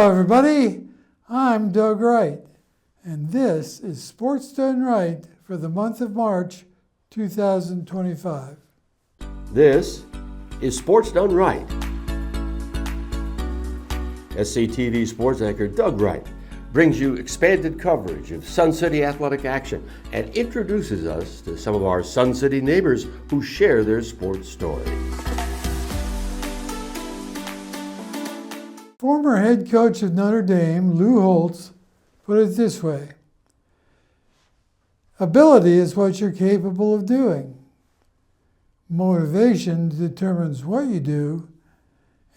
Hello, everybody. I'm Doug Wright, and this is Sports Done Right for the month of March 2025. This is Sports Done Right. SCTV sports anchor Doug Wright brings you expanded coverage of Sun City athletic action and introduces us to some of our Sun City neighbors who share their sports stories. Former head coach of Notre Dame, Lou Holtz, put it this way: ability is what you're capable of doing. Motivation determines what you do,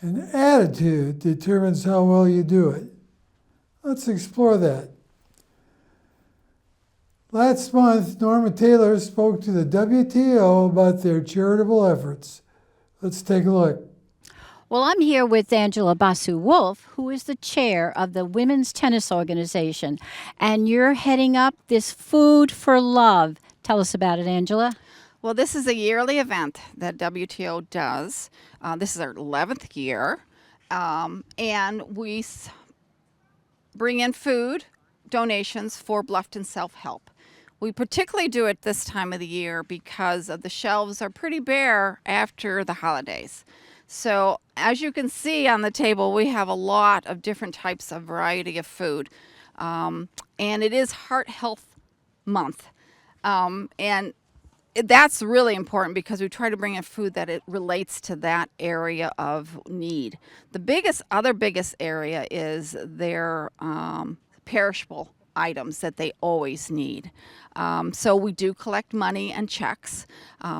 and attitude determines how well you do it. Let's explore that. Last month, Norma Taylor spoke to the WTO about their charitable efforts. Let's take a look. Well, I'm here with Angela Basu-Wolf, who is the chair of the Women's Tennis Organization, and you're heading up this Food for Love. Tell us about it, Angela. Well, this is a yearly event that WTO does. This is our 11th year, and we bring in food donations for Bluffton Self-Help. We particularly do it this time of the year because the shelves are pretty bare after the holidays. So as you can see on the table, we have a lot of different types of variety of food. And it is Heart Health Month. And that's really important because we try to bring in food that it relates to that area of need. The other biggest area is their perishable items that they always need. So we do collect money and checks,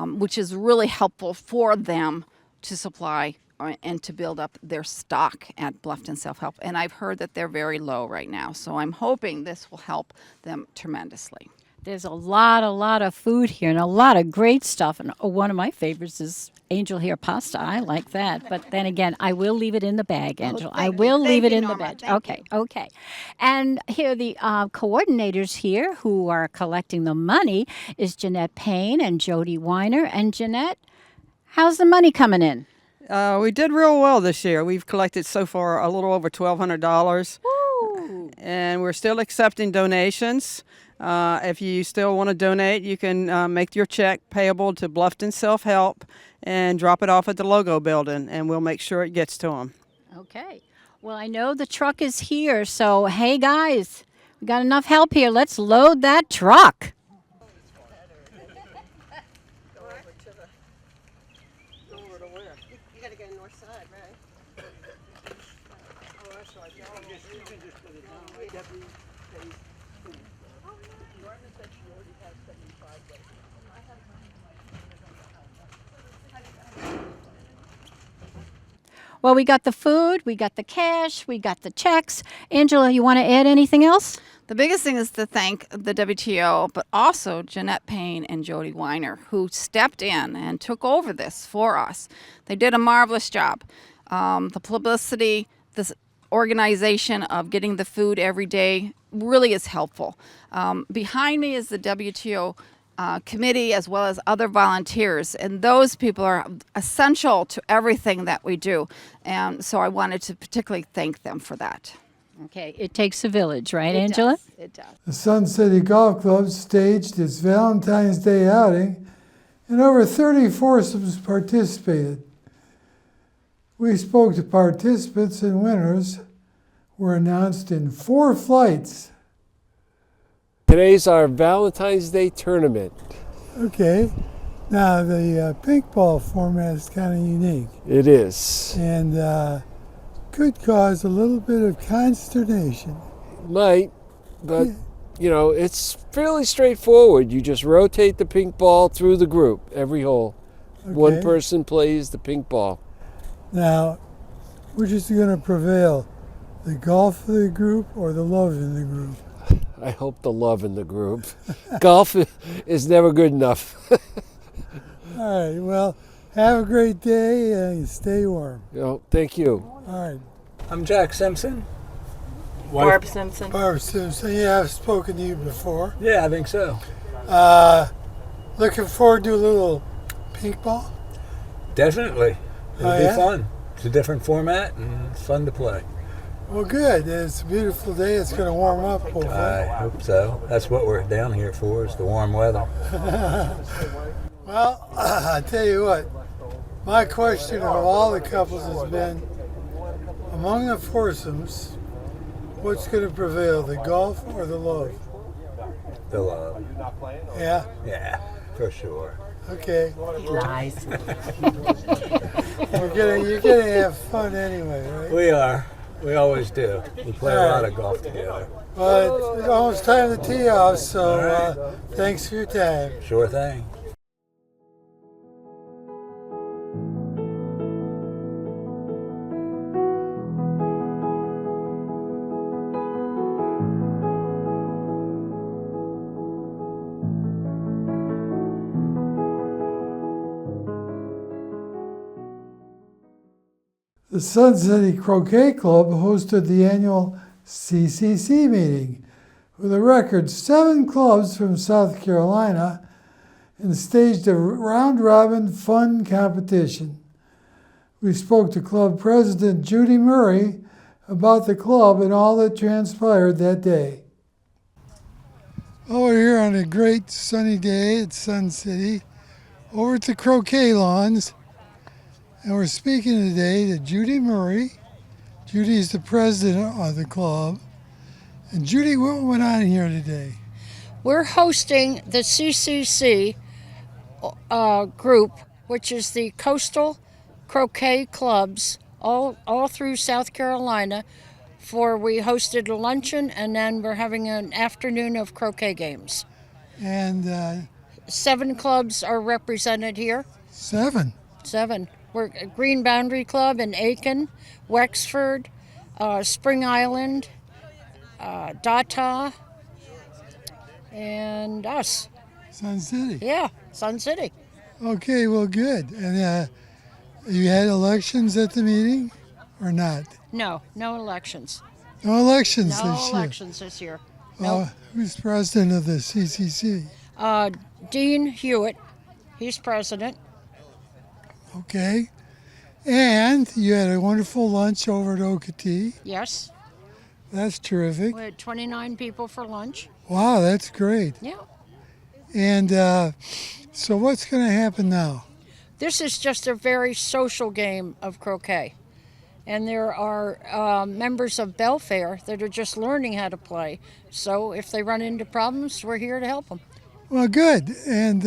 which is really helpful for them to supply and to build up their stock at Bluffton Self-Help. And I've heard that they're very low right now. So I'm hoping this will help them tremendously. There's a lot of food here and a lot of great stuff. And one of my favorites is angel hair pasta. I like that. But then again, I will leave it in the bag, Angela. I will leave it in the bag. Okay. And here the coordinators here who are collecting the money is Jeanette Payne and Jody Weiner. And Jeanette, how's the money coming in? We did real well this year. We've collected so far a little over $1,200. Woo! And we're still accepting donations. If you still want to donate, you can make your check payable to Bluffton Self-Help and drop it off at the Logo Building, and we'll make sure it gets to them. Okay. Well, I know the truck is here, so hey, guys, we got enough help here. Let's load that truck. You gotta go north side, right? Oh, that's right. Well, we got the food, we got the cash, we got the checks. Angela, you want to add anything else? The biggest thing is to thank the WTO, but also Jeanette Payne and Jody Weiner, who stepped in and took over this for us. They did a marvelous job. The publicity, this organization of getting the food every day really is helpful. Behind me is the WTO committee as well as other volunteers, and those people are essential to everything that we do. And so I wanted to particularly thank them for that. Okay, it takes a village, right, Angela? It does. The Sun City Golf Club staged its Valentine's Day outing, and over 30 foursomes participated. We spoke to participants, and winners were announced in 4 flights. Today's our Valentine's Day tournament. Okay. Now, the pink ball format is kind of unique It is. and could cause a little bit of consternation. Might, but you know, it's fairly straightforward. You just rotate the pink ball through the group, every hole. Okay. One person plays the pink ball. Now, which is going to prevail, the golf of the group or the love in the group? I hope the love in the group. Golf is never good enough. All right, well, have a great day and stay warm. Thank you. All right. I'm Jack Simpson. Barb Simpson. Barb Simpson, yeah, I've spoken to you before. Yeah, I think so. Looking forward to a little pink ball? Definitely. It'll Oh, be yeah? fun. It's a different format and it's fun to play. Well, good. It's a beautiful day. It's going to warm up, hopefully. I hope so. That's what we're down here for, is the warm weather. Well, I tell you what, my question of all the couples has been, among the foursomes, what's going to prevail, the golf or the love? The love. Yeah? Yeah, for sure. Okay. Lies. You're gonna have fun anyway, right? We are. We always do. We play a lot of golf together. Well, it's almost time to tee off, so thanks for your time. Sure thing. The Sun City Croquet Club hosted the annual CCC meeting with a record 7 clubs from South Carolina and staged a round-robin fun competition. We spoke to club president Judy Murray about the club and all that transpired that day. Oh, we're here on a great sunny day at Sun City over at the croquet lawns. And we're speaking today to Judy Murray. Judy is the president of the club. And Judy, what went on here today? We're hosting the CCC group, which is the Coastal Croquet Clubs, all through South Carolina. We hosted a luncheon, and then we're having an afternoon of croquet games. And 7 clubs are represented here. 7. 7. We're Green Boundary Club in Aiken, Wexford, Spring Island, Data, and us. Sun City. Yeah, Sun City. Okay, well, good. And you had elections at the meeting or not? No elections. No elections No this year. elections this year. No. Who's president of the CCC? Dean Hewitt, he's president. Okay. And you had a wonderful lunch over at Okatee. Yes, That's terrific. we had 29 people for lunch. Wow, that's great. Yeah. And so what's going to happen now? This is just a very social game of croquet. And there are members of Belfair that are just learning how to play. So if they run into problems, we're here to help them. Well, good. And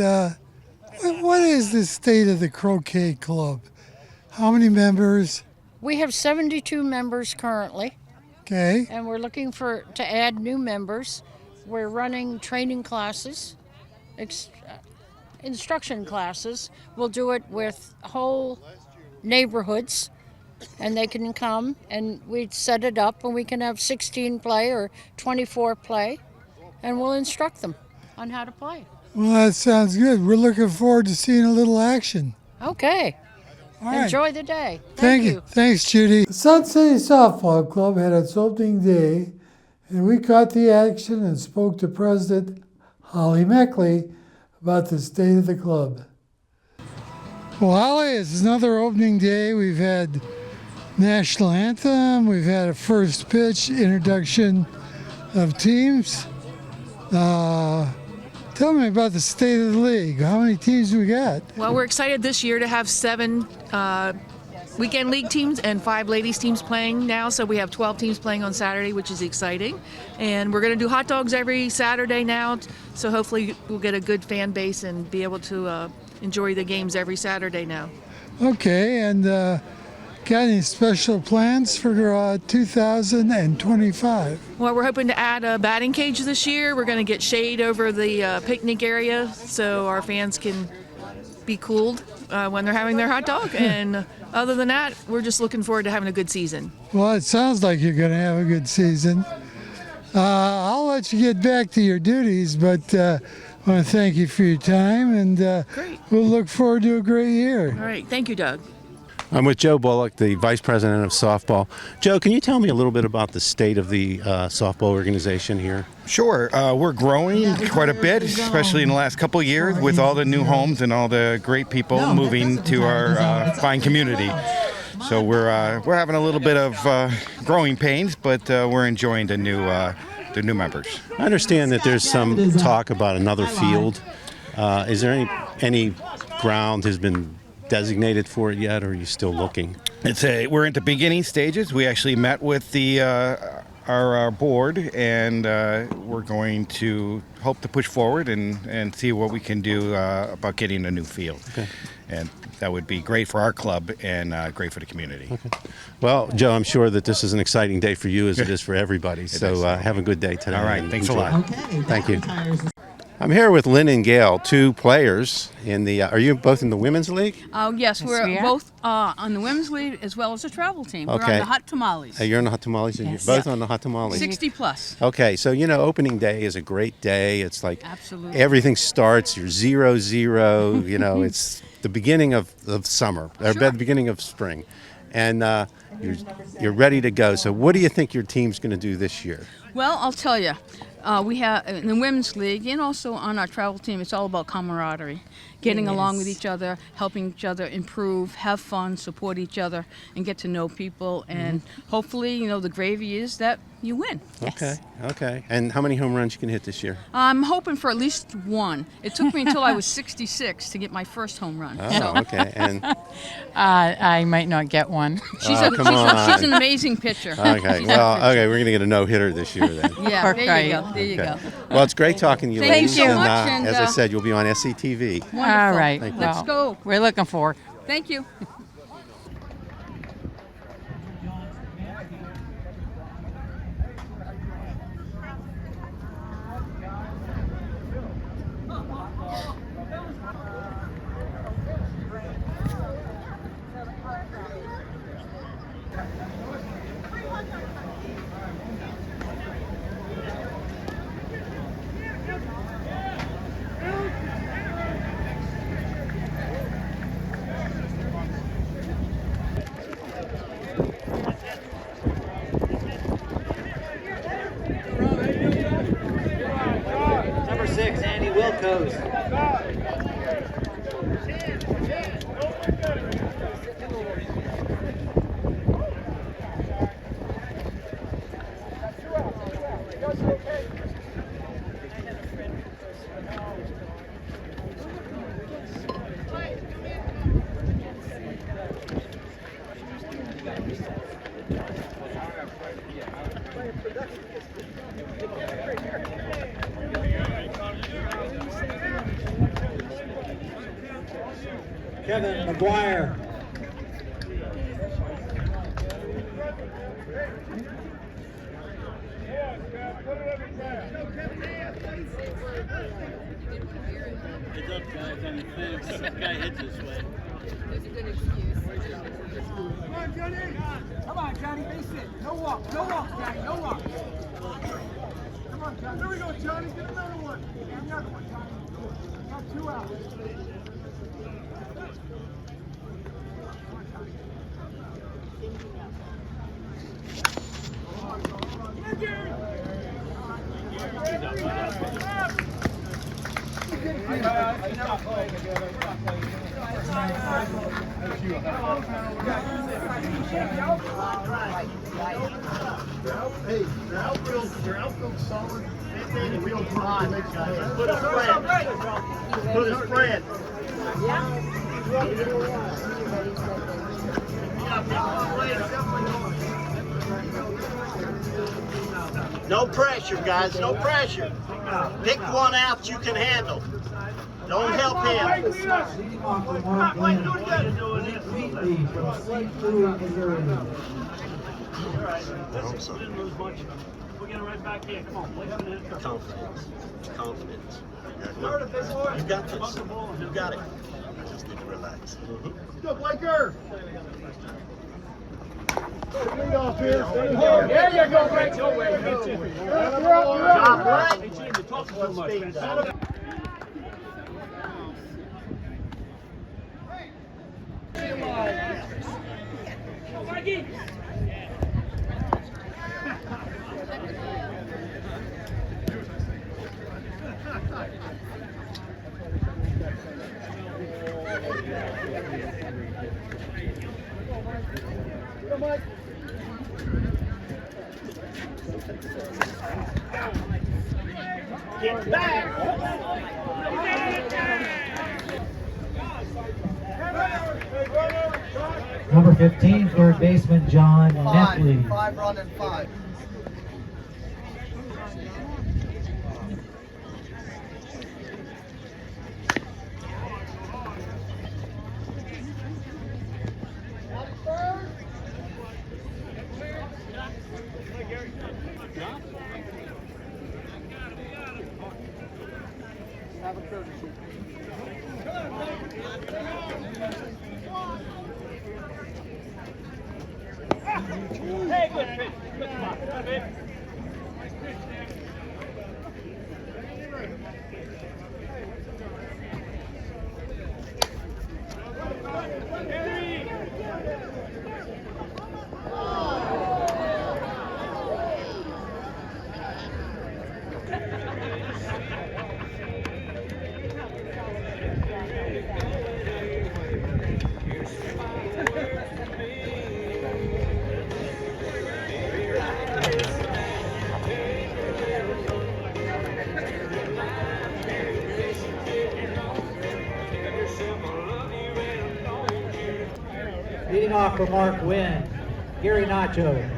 what is the state of the croquet club? How many members? We have 72 members currently, Okay. and we're looking to add new members. We're running training classes, instruction classes. We'll do it with whole neighborhoods, and they can come, and we set it up, and we can have 16 play or 24 play, and we'll instruct them on how to play. Well, that sounds good. We're looking forward to seeing a little action. Okay. All right. Enjoy the day. Thank you. Thanks, Judy. The Sun City Softball Club had its opening day, and we caught the action and spoke to President Holly Meckley about the state of the club. Well, Holly, it's another opening day. We've had national anthem. We've had a first pitch introduction of teams. Tell me about the state of the league. How many teams we got? Well, we're excited this year to have 7 weekend league teams and 5 ladies teams playing now. So we have 12 teams playing on Saturday, which is exciting. And we're going to do hot dogs every Saturday now. So hopefully we'll get a good fan base and be able to enjoy the games every Saturday now. Okay, and got any special plans for 2025? Well, we're hoping to add a batting cage this year. We're going to get shade over the picnic area so our fans can be cooled when they're having their hot dog. And other than that, we're just looking forward to having a good season. Well, it sounds like you're going to have a good season. I'll let you get back to your duties, but I want to thank you for your time, and Great. we'll look forward to a great year. All right. Thank you, Doug. I'm with Joe Bullock, the Vice President of Softball. Joe, can you tell me a little bit about the state of the softball organization here? Sure. We're growing quite a bit, especially in the last couple of years with all the new homes and all the great people moving to our fine community. So we're having a little bit of growing pains, but we're enjoying the new members. I understand that there's some talk about another field. Is there any ground has been designated for it yet, or are you still looking? We're into beginning stages. We actually met with our board, and we're going to hope to push forward and see what we can do about getting a new field. Okay. And that would be great for our club and great for the community. Okay. Well, Joe, I'm sure that this is an exciting day for you as it is for everybody. So have a good day today. All right. Thanks enjoy. a lot. Okay. Thank you. I'm here with Lynn and Gail, two players in the. Are you both in the women's league? Yes, we're we are. both on the women's league as well as the travel team. We're Okay. on the hot tamales. You're on the hot tamales, and Yes. you're both on the hot tamales. 60 plus. Okay, so opening day is a great day. It's like Absolutely. everything starts. You're 0-0. It's the beginning of summer, or the beginning of spring, and you're ready to go. So, what do you think your team's going to do this year? Well, I'll tell you. We have in the women's league and also on our travel team, it's all about camaraderie, getting along with each other, helping each other improve, have fun, support each other, and get to know people. And hopefully, the gravy is that you win. Okay. And how many home runs you can hit this year? I'm hoping for at least one. It took me until I was 66 to get my first home run. Oh, okay. And I might not get one. She's an amazing pitcher. okay, She's well, a pitcher. we're going to get a no-hitter this year then. Yeah, there Right. you go. There you go. Well, it's great talking to you, Thank ladies. you so and, much, and, as I said, you'll be on SCTV. Wonderful. All right. Let's go. We're looking for. Thank you. Number 6, Andy Wilco's. Kevin McGuire. Come on, Johnny, base it. No walk, Johnny, no walk. Come on, Johnny. There we go, Johnny. Get another one. Get another one, Johnny. Got 2 out. Hey, your outfield's solid. And real drive. Put a spread. Put a spread. No pressure, guys. No pressure. Pick one out you can handle. Don't help him. We're getting right back here. Come on. Confidence. Confidence. You got this. You got it. You just need to relax. Go, Blaker! Lead off here. There you go, Blake. Job, Blake. Get back. Number 15, third baseman John Netley. 5 running 5. Hey, good pitch. Good spot. Good pitch. Leading off for Mark Wynn, Gary Nacho.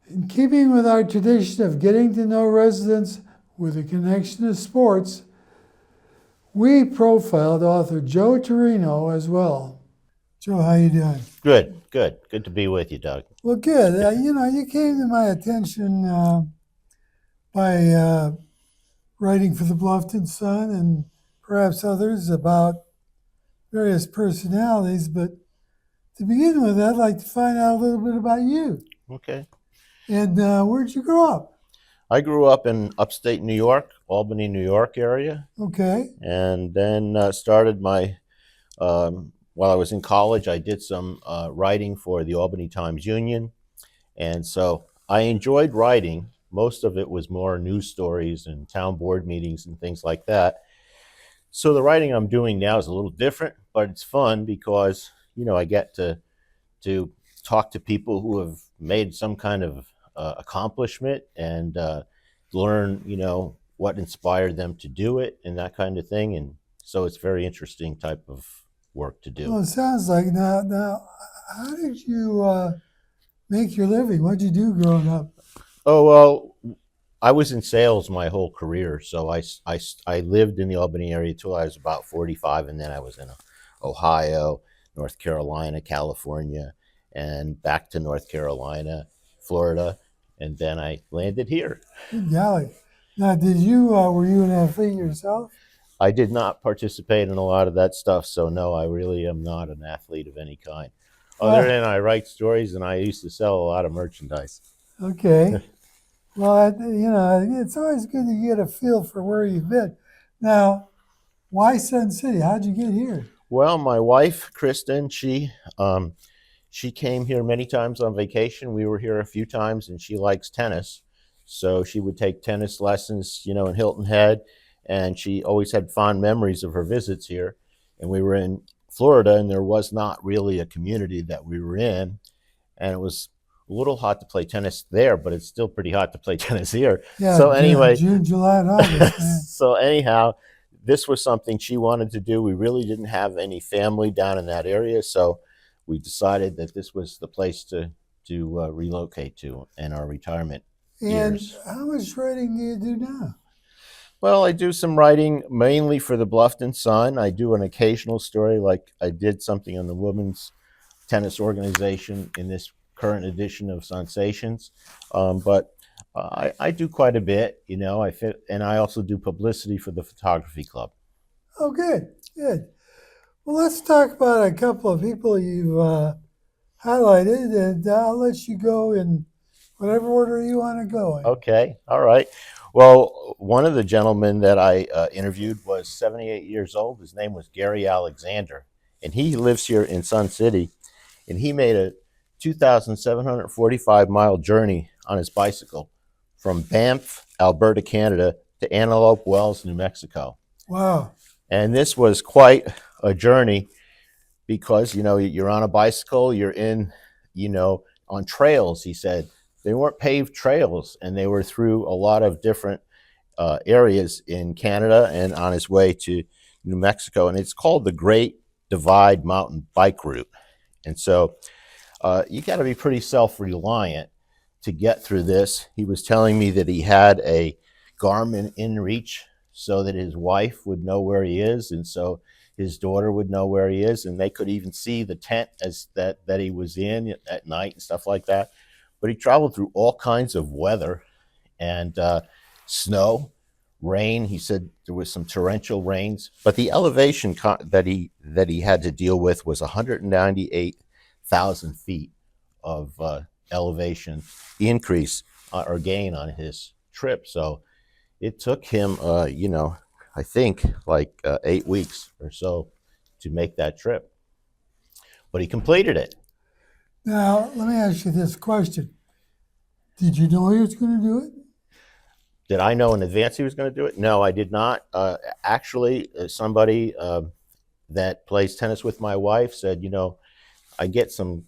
In keeping with our tradition of getting to know residents with a connection to sports, we profiled author Joe Torino as well. Joe, how you doing? Good. Good to be with you, Doug. Well, good. You came to my attention by writing for the Bluffton Sun and perhaps others about various personalities. But to begin with, I'd like to find out a little bit about you. Okay. And where'd you grow up? I grew up in upstate New York, Albany, New York area, Okay. and then started my, while I was in college, I did some writing for the Albany Times-Union. And so I enjoyed writing. Most of it was more news stories and town board meetings and things like that. So the writing I'm doing now is a little different, but it's fun because, I get to talk to people who have made some kind of accomplishment and learn, what inspired them to do it and that kind of thing. And so it's very interesting type of work to do. Well, it sounds like now, how did you make your living? What did you do growing up? Oh, well, I was in sales my whole career. So I lived in the Albany area till I was about 45, and then I was in Ohio, North Carolina, California, and back to North Carolina, Florida, and then I landed here. Good golly. Now, were you an athlete yourself? I did not participate in a lot of that stuff, so no, I really am not an athlete of any kind. Other than I write stories and I used to sell a lot of merchandise. Okay. Well, it's always good to get a feel for where you've been. Now, why Sun City? How'd you get here? Well, my wife, Kristen, she came here many times on vacation. We were here a few times, and she likes tennis. So she would take tennis lessons, in Hilton Head, and she always had fond memories of her visits here. And we were in Florida, and there was not really a community that we were in, and it was a little hot to play tennis there, but it's still pretty hot to play tennis here. Yeah, so anyway, June, July, and August. Man. So anyhow, this was something she wanted to do. We really didn't have any family down in that area, so we decided that this was the place to relocate to in our retirement And years. how much writing do you do now? Well, I do some writing mainly for the Bluffton Sun. I do an occasional story, like I did something on the women's tennis organization in this current edition of Sensations. But I do quite a bit, you know. And I also do publicity for the photography club. Oh, good, good. Well, let's talk about a couple of people you've highlighted, and I'll let you go in whatever order you want to go in. Okay, all right. Well, one of the gentlemen that I interviewed was 78 years old. His name was Gary Alexander, and he lives here in Sun City. And he made a 2,745-mile journey on his bicycle from Banff, Alberta, Canada, to Antelope Wells, New Mexico. Wow. And this was quite a journey because, you know, you're on a bicycle, you're in, you know, on trails, he said. They weren't paved trails, and they were through a lot of different areas in Canada and on his way to New Mexico. And it's called the Great Divide Mountain Bike Route. And so you got to be pretty self-reliant to get through this. He was telling me that he had a Garmin InReach so that his wife would know where he is, and so his daughter would know where he is, and they could even see the tent that he was in at night and stuff like that. But he traveled through all kinds of weather and snow, rain. He said there was some torrential rains, but the elevation that he had to deal with was 198,000 feet of elevation increase or gain on his trip. So it took him, you know, I think like 8 weeks or so to make that trip, but he completed it. Now, let me ask you this question. Did you know he was going to do it? Did I know in advance he was going to do it? No, I did not. Actually, somebody that plays tennis with my wife said, you know, I get some,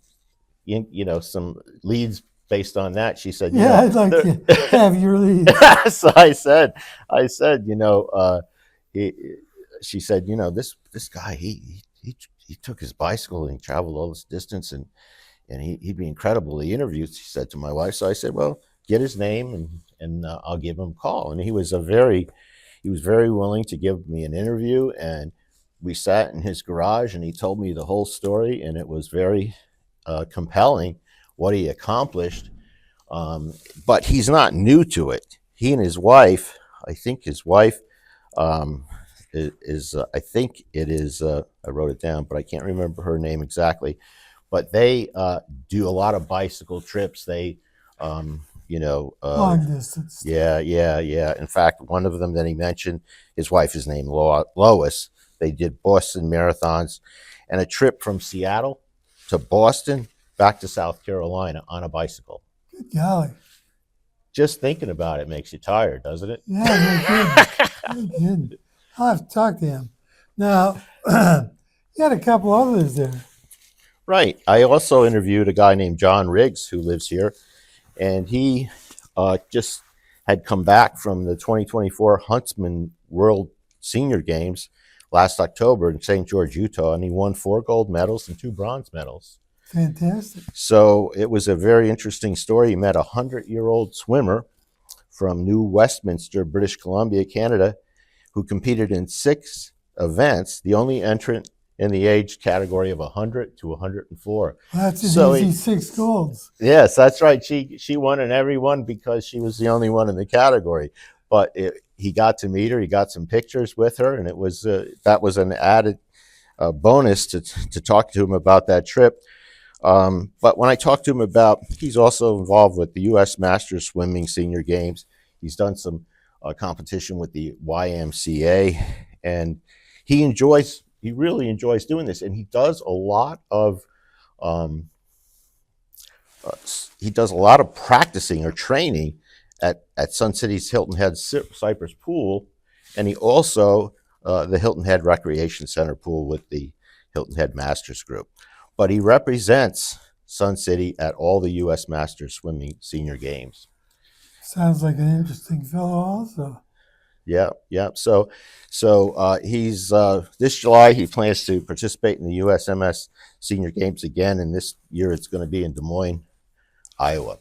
you know, some leads based on that. She said, yeah, I'd like to have your lead. So I said, you know, she said, you know, this guy, he took his bicycle and he traveled all this distance, and he'd be incredible. The interview, she said to my wife. So I said, well, get his name and I'll give him a call. And he was very willing to give me an interview. And we sat in his garage and he told me the whole story, and it was very compelling what he accomplished. But he's not new to it. He and his wife, I think his wife is I think it is, I wrote it down, but I can't remember her name exactly. But they do a lot of bicycle trips. They, you know, long distance. Yeah. In fact, one of them that he mentioned, his wife is named Lois. They did Boston marathons and a trip from Seattle to Boston back to South Carolina on a bicycle. Good golly. Just thinking about it makes you tired, doesn't it? Yeah, no kidding. No kidding. I'll have to talk to him. Now, you had a couple others there. Right. I also interviewed a guy named John Riggs who lives here, and he just had come back from the 2024 Huntsman World Senior Games last October in St. George, Utah, and he won 4 gold medals and 2 bronze medals. Fantastic. So it was a very interesting story. He met a 100-year-old swimmer from New Westminster, British Columbia, Canada, who competed in 6 events, the only entrant in the age category of 100 to 104. Well, that's an easy 6 golds. Yes, that's right. She won in every one because she was the only one in the category. But he got to meet her. He got some pictures with her, and it was that was an added bonus to talk to him about that trip. But when I talked to him about, he's also involved with the U.S. Masters Swimming Senior Games. He's done some competition with the YMCA, and he really enjoys doing this. And he does a lot of practicing or training at Sun City's Hilton Head Cypress Pool, and he also the Hilton Head Recreation Center pool with the Hilton Head Masters Group. But he represents Sun City at all the U.S. Masters Swimming Senior Games. Sounds like an interesting fellow also. Yeah, yeah. So he's this July he plans to participate in the USMS Senior Games again, and this year it's going to be in Des Moines, Iowa.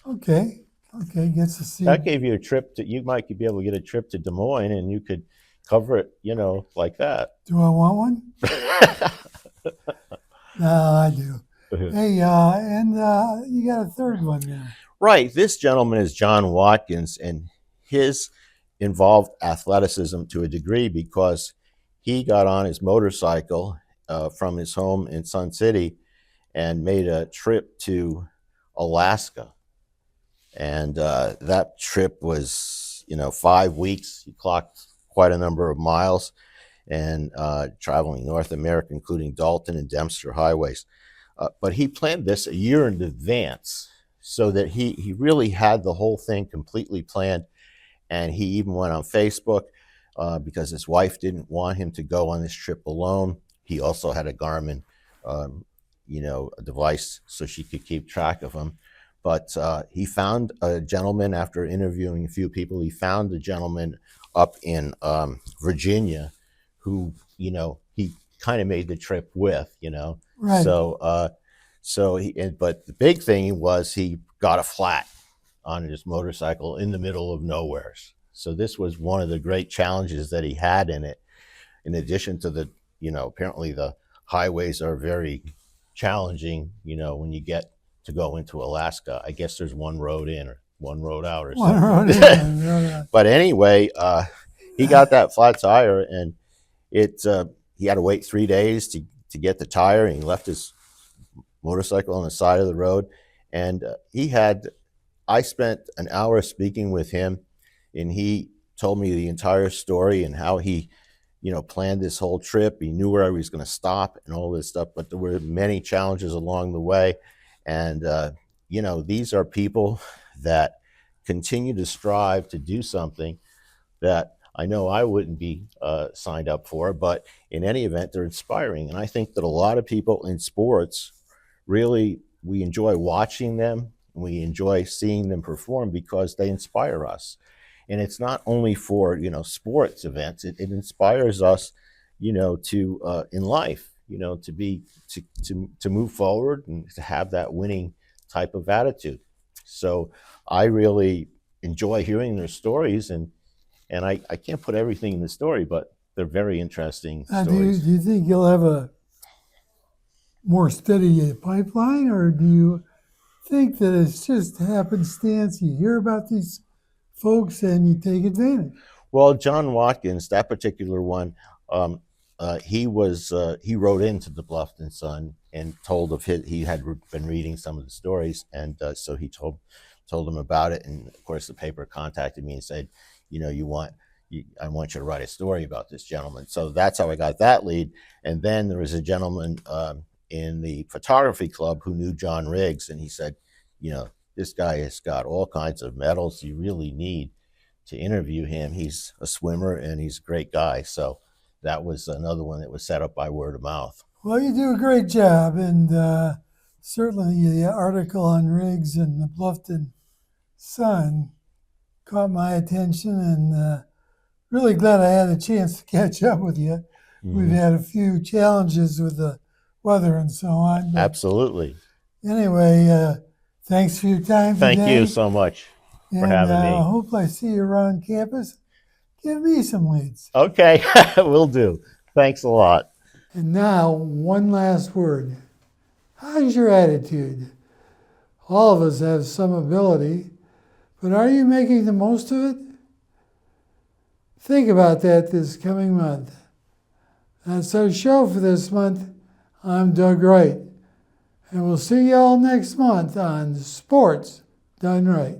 Okay. Okay, gets to see. That gave you a trip to. You might be able to get a trip to Des Moines, and you could cover it, like that. Do I want one? No, I do. Hey, and you got a third one now. Right. This gentleman is John Watkins, and his involved athleticism to a degree because he got on his motorcycle from his home in Sun City and made a trip to Alaska. And that trip was, 5 weeks. He clocked quite a number of miles and traveling North America, including Dalton and Dempster highways. But he planned this a year in advance so that he really had the whole thing completely planned. And he even went on Facebook because his wife didn't want him to go on this trip alone. He also had a Garmin, a device so she could keep track of him. But he found a gentleman after interviewing a few people. He found a gentleman up in Virginia who, he kind of made the trip with, Right. But the big thing was he got a flat on his motorcycle in the middle of nowhere. So this was one of the great challenges that he had in it. In addition to the, apparently the highways are very challenging, when you get to go into Alaska. I guess there's one road in or one road out or something. One road in, one road out. But anyway, he got that flat tire, and he had to wait 3 days to get the tire, and he left his motorcycle on the side of the road. And I spent an hour speaking with him, and he told me the entire story and how he, planned this whole trip. He knew where he was going to stop and all this stuff, but there were many challenges along the way. And, these are people that continue to strive to do something that I know I wouldn't be signed up for, but in any event, they're inspiring. And I think that a lot of people in sports really, we enjoy watching them. We enjoy seeing them perform because they inspire us. And it's not only for, sports events, it inspires us, to in life, to move forward and to have that winning type of attitude. So I really enjoy hearing their stories, and I can't put everything in the story, but they're very interesting stories. Do you think you'll have a more steady pipeline, or do you think that it's just happenstance? You hear about these folks and you take advantage? Well, John Watkins, that particular one, he wrote into the Bluffton Sun and told of he had been reading some of the stories, and so he told him about it. And of course, the paper contacted me and said, I want you to write a story about this gentleman. So that's how I got that lead. And then there was a gentleman in the photography club who knew John Riggs, and he said, this guy has got all kinds of medals. You really need to interview him. He's a swimmer and he's a great guy. So that was another one that was set up by word of mouth. Well, you do a great job, and certainly the article on Riggs in the Bluffton Sun caught my attention, and really glad I had a chance to catch up with you. Mm-hmm. We've had a few challenges with the weather and so on. Absolutely. Anyway, thanks for your time today. Thank you so much for having me. I hope I see you around campus. Give me some leads. Okay, will do. Thanks a lot. And now, one last word. How's your attitude? All of us have some ability, but are you making the most of it? Think about that this coming month. That's our show for this month. I'm Doug Wright, and we'll see you all next month on Sports Done Right.